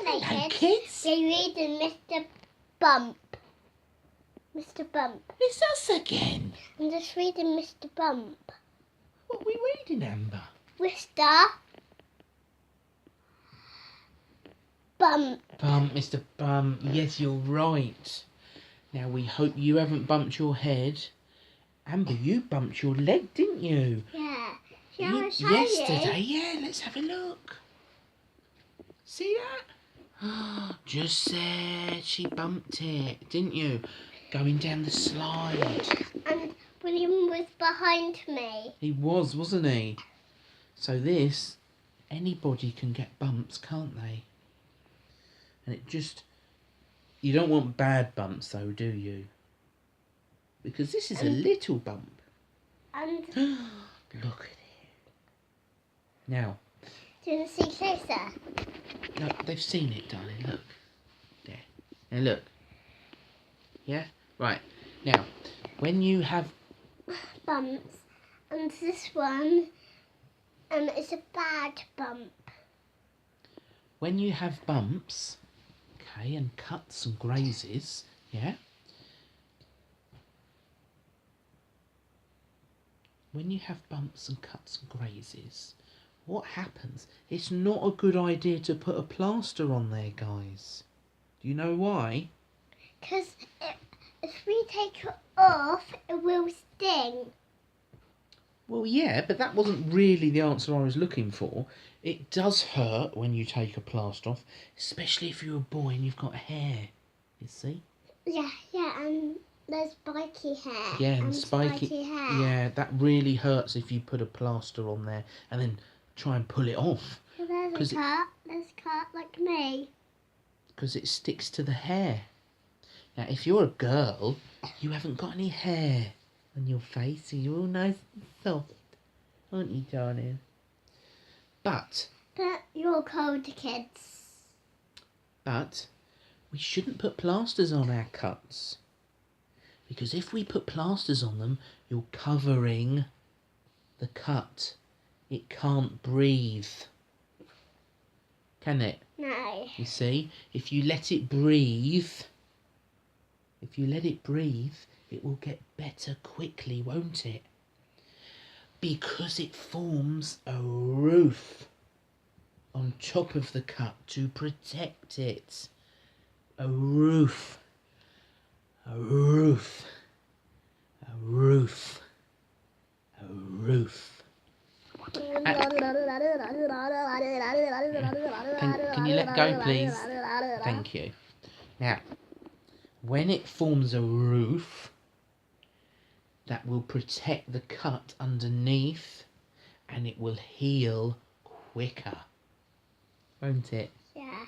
Hello, kids. We're reading Mr. Bump. Mr. Bump. It's us again. I'm just reading Mr. Bump. What are we reading, Amber? Mr. Bump. Bump, Mr. Bump. Yes, you're right. Now, we hope you haven't bumped your head. Amber, you bumped your leg, didn't you? Yeah. Shall I show Yesterday, you? yeah. Let's have a look. See that? Just there. She bumped it, didn't you? Going down the slide. And William was behind me. He was, wasn't he? So this, anybody can get bumps, can't they? And it just, you don't want bad bumps though, do you? Because this is a little bump. And Look at it. Now. do you want to see closer? No, they've seen it, darling. Look. There. Now look. Yeah? Right. Now, when you have bumps, and this one is a bad bump. When you have bumps, okay, and cuts and grazes, yeah? When you have bumps and cuts and grazes, what happens? It's not a good idea to put a plaster on there, guys. Do you know why? Because if we take it off, it will sting. Well, yeah, but that wasn't really the answer I was looking for. It does hurt when you take a plaster off, especially if you're a boy and you've got hair. You see? Yeah, and there's spiky hair. Yeah, and spiky hair. Yeah, that really hurts if you put a plaster on there and then try and pull it off. So there's a cut. There's a cut like me. Because it sticks to the hair. Now, if you're a girl, you haven't got any hair on your face, so you're all nice and soft, aren't you, darling? But you're cold, kids. But we shouldn't put plasters on our cuts. Because if we put plasters on them, you're covering the cut. It can't breathe. Can it? No. You see? If you let it breathe, it will get better quickly, won't it? Because it forms a roof on top of the cut to protect it. A roof. A roof. A roof. A roof. Can you let go, please? Thank you. Now, when it forms a roof, that will protect the cut underneath and it will heal quicker, won't it? Yeah.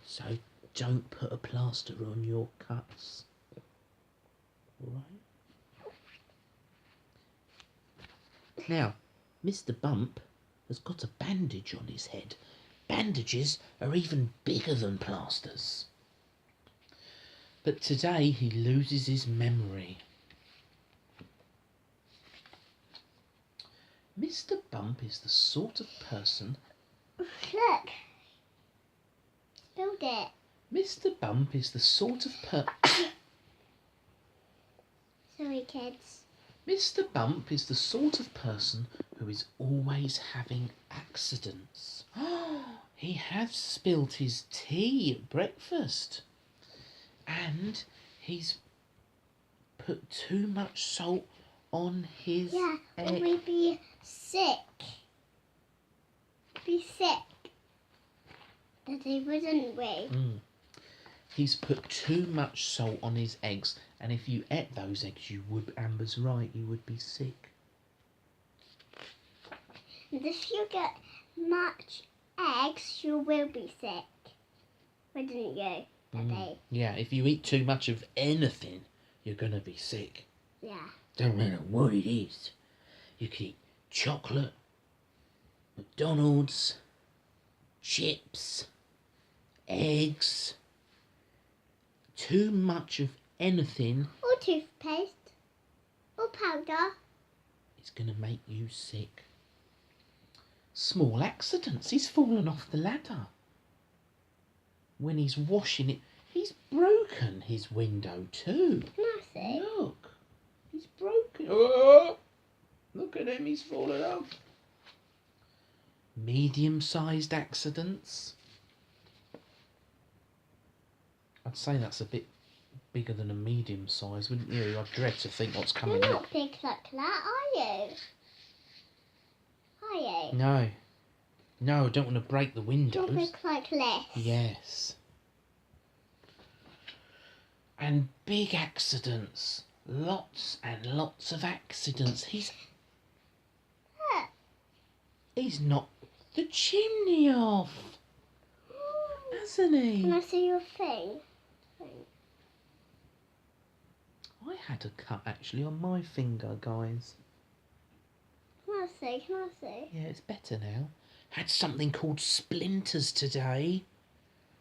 So don't put a plaster on your cuts. Alright? Now, Mr. Bump has got a bandage on his head. Bandages are even bigger than plasters. But today he loses his memory. Mr. Bump is the sort of person... Look. Build it. Mr. Bump is the sort of Sorry, kids. Mr. Bump is the sort of person who is always having accidents. He has spilt his tea at breakfast. And he's put too much salt on his egg. We'd be sick. Be sick. Daddy, wouldn't we? He's put too much salt on his eggs, and if you ate those eggs, you would, Amber's right, you would be sick. And if you get much eggs, you will be sick. Wouldn't you, Daddy? Yeah, if you eat too much of anything, you're going to be sick. Yeah. Don't matter what it is. You can eat chocolate, McDonald's, chips, eggs. Too much of anything. Or toothpaste. Or powder. It's going to make you sick. Small accidents. He's fallen off the ladder. when he's washing it, he's broken his window too. Can I see? Look, he's broken. Oh, look at him, he's fallen off. Medium-sized accidents. I'd say that's a bit bigger than a medium size, wouldn't you? I dread to think what's coming You're up. not big like that, are you? Are you? No. No, I don't want to break the windows. You're big like this. Yes. And big accidents. Lots and lots of accidents. He's knocked the chimney off, hasn't he? Can I see your thing? I had a cut actually on my finger, guys. Can I see? Can I see? Yeah, it's better now. Had something called splinters today.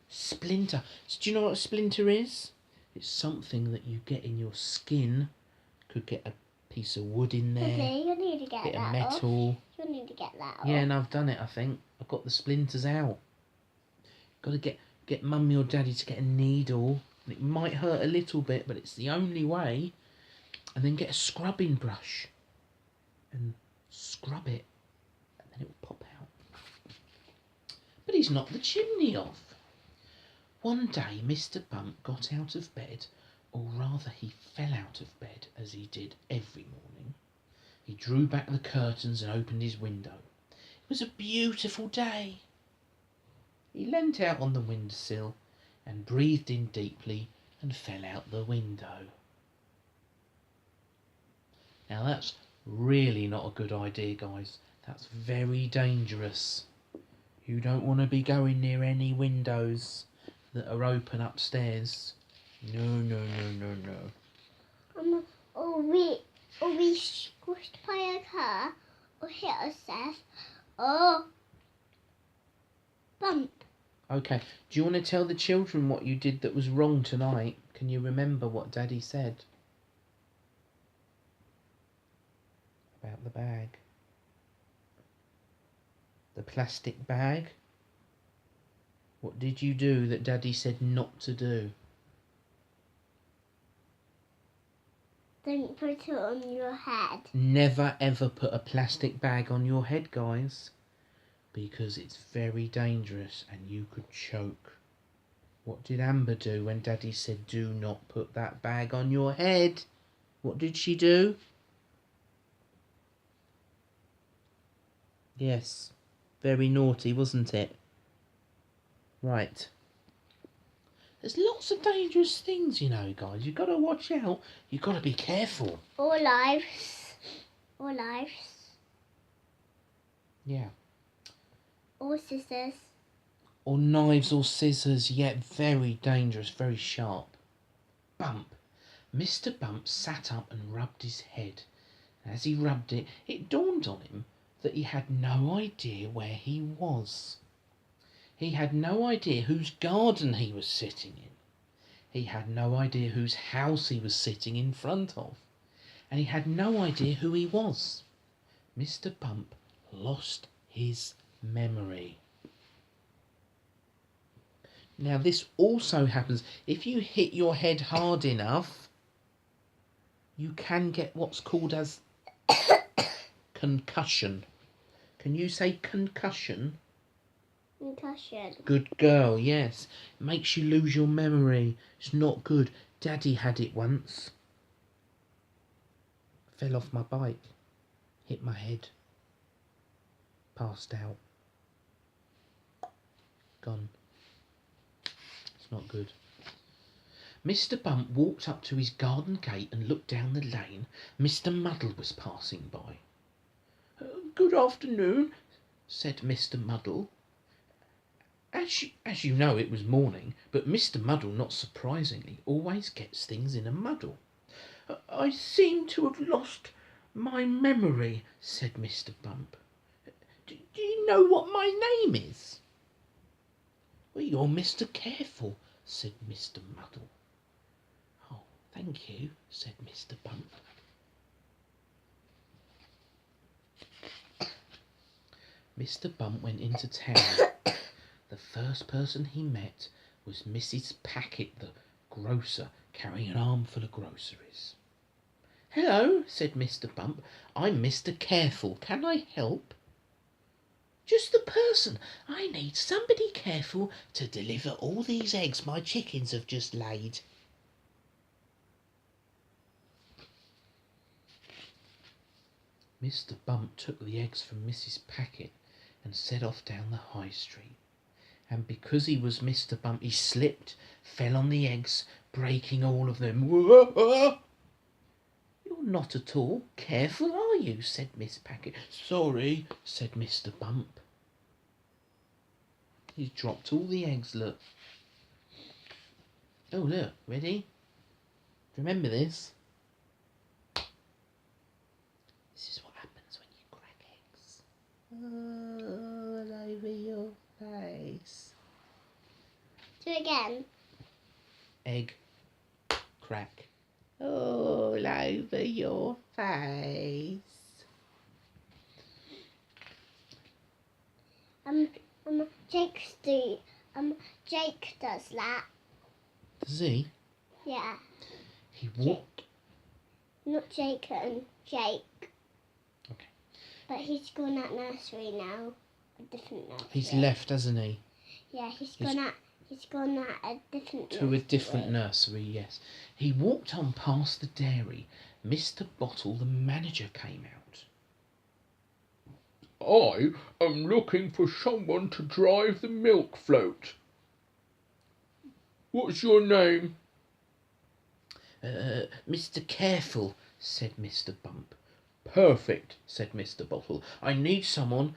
Splinter. So do you know what a splinter is? It's something that you get in your skin. Could get a piece of wood in there. Okay, you need to get Bit that of metal. off. You need to get that off. Yeah, and I've done it, I think. I've got the splinters out. Got to get mummy or daddy to get a needle. It might hurt a little bit, but it's the only way. And then get a scrubbing brush. And scrub it. And then it will pop out. But he's knocked the chimney off. One day, Mr. Bump got out of bed, or rather he fell out of bed, as he did every morning. He drew back the curtains and opened his window. It was a beautiful day. He leant out on the windowsill and breathed in deeply and fell out the window. Now that's really not a good idea, guys. That's very dangerous. You don't want to be going near any windows that are open upstairs. No, no, no, no, no. Or we squished by a car, or hit ourselves, or bump. Okay, do you want to tell the children what you did that was wrong tonight? Can you remember what Daddy said? About the bag. The plastic bag? What did you do that Daddy said not to do? Don't put it on your head. Never ever put a plastic bag on your head, guys. Because it's very dangerous and you could choke. What did Amber do when Daddy said do not put that bag on your head? What did she do? Yes, very naughty, wasn't it? Right. There's lots of dangerous things, you know, guys. You've got to watch out. You've got to be careful. Or lives. Or lives. Yeah. Or scissors. Or knives or scissors. Yeah, very dangerous, very sharp. Bump. Mr. Bump sat up and rubbed his head. As he rubbed it, it dawned on him that he had no idea where he was. He had no idea whose garden he was sitting in. He had no idea whose house he was sitting in front of. And he had no idea who he was. Mr. Bump lost his memory. Now this also happens if you hit your head hard enough. You can get what's called as concussion. Can you say concussion? Concussion. Good girl, yes. It makes you lose your memory. It's not good. Daddy had it once. Fell off my bike. Hit my head. Passed out. Gone. It's not good. Mr. Bump walked up to his garden gate and looked down the lane. Mr. Muddle was passing by. Good afternoon, said Mr. Muddle. As you know, it was morning, but Mr. Muddle, not surprisingly, always gets things in a muddle. I seem to have lost my memory, said Mr. Bump. Do you know what my name is? Well, you're Mr. Careful, said Mr. Muddle. Oh, thank you, said Mr. Bump. Mr. Bump went into town. The first person he met was Mrs. Packet, the grocer, carrying an armful of groceries. "Hello," said Mr. Bump. "I'm Mr. Careful. Can I help?" "Just the person. I need somebody careful to deliver all these eggs my chickens have just laid." Mr. Bump took the eggs from Mrs. Packet and set off down the high street. And because he was Mr. Bump, he slipped, fell on the eggs, breaking all of them. "Whoa! You're not at all careful, are you?" said Miss Packet. "Sorry," said Mr. Bump. He's dropped all the eggs, look. Oh, look, ready? Remember this? This is what happens when you crack eggs. All over your face. Do it again. Egg, crack. All over your face. Jake does that. Does he? Yeah. He walked. Not Jake and Jake. Okay. But he's gone at nursery now. A different nursery. He's left, hasn't he? Yeah, he's gone at a different To a different nursery, yes. He walked on past the dairy. Mr. Bottle, the manager, came out. "I am looking for someone to drive the milk float. What's your name?" Mr. Careful," said Mr. Bump. "Perfect," said Mr. Bottle. I need someone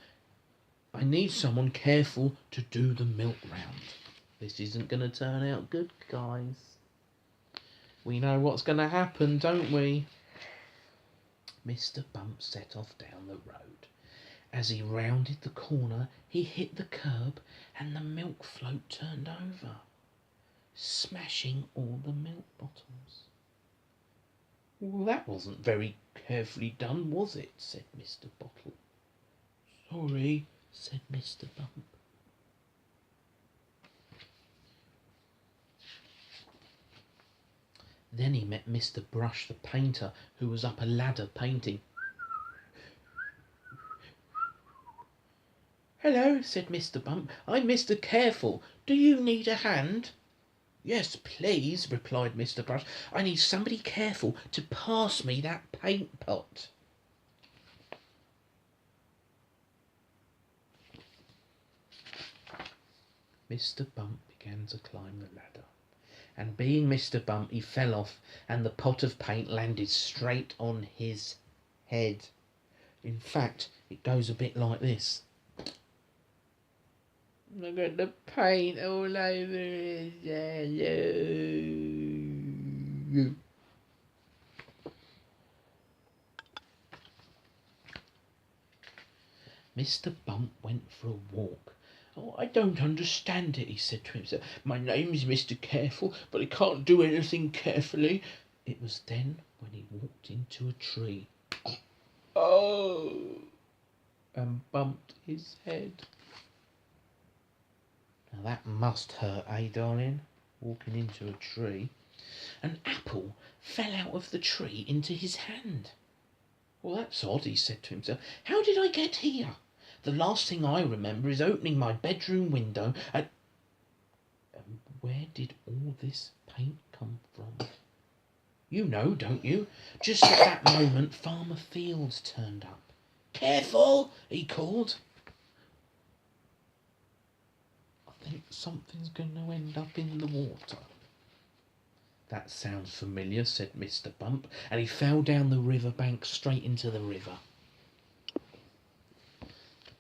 careful to do the milk round. This isn't going to turn out good, guys. We know what's going to happen, don't we? Mr. Bump set off down the road. As he rounded the corner, he hit the curb and the milk float turned over, smashing all the milk bottles. "Well, that wasn't very carefully done, was it?" said Mr. Bottle. "Sorry," said Mr. Bump. Then he met Mr. Brush the painter, who was up a ladder painting. "Hello," said Mr. Bump. "I'm Mr. Careful. Do you need a hand?" "Yes, please," replied Mr. Brush. "I need somebody careful to pass me that paint pot." Mr. Bump began to climb the ladder, and being Mr. Bump, he fell off, and the pot of paint landed straight on his head. In fact, it goes a bit like this. Look at the paint all over his head. Mr. Bump went for a walk. "Oh, I don't understand it," he said to himself. "My name's Mr. Careful, but I can't do anything carefully." It was then when he walked into a tree. "Oh!" and bumped his head. Now that must hurt, eh, darling? Walking into a tree. An apple fell out of the tree into his hand. "Well, that's odd," he said to himself. "How did I get here? The last thing I remember is opening my bedroom window and where did all this paint come from?" You know, don't you? Just at that moment, Farmer Fields turned up. "Careful!" he called. "I think something's going to end up in the water." "That sounds familiar," said Mr. Bump, and he fell down the river bank straight into the river.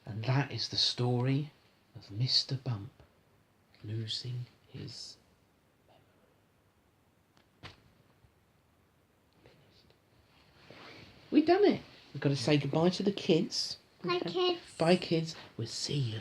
And that is the story of Mr. Bump losing his memory. Finished. We've done it. We've got to say goodbye to the kids. Bye, kids. Bye, kids. We'll see you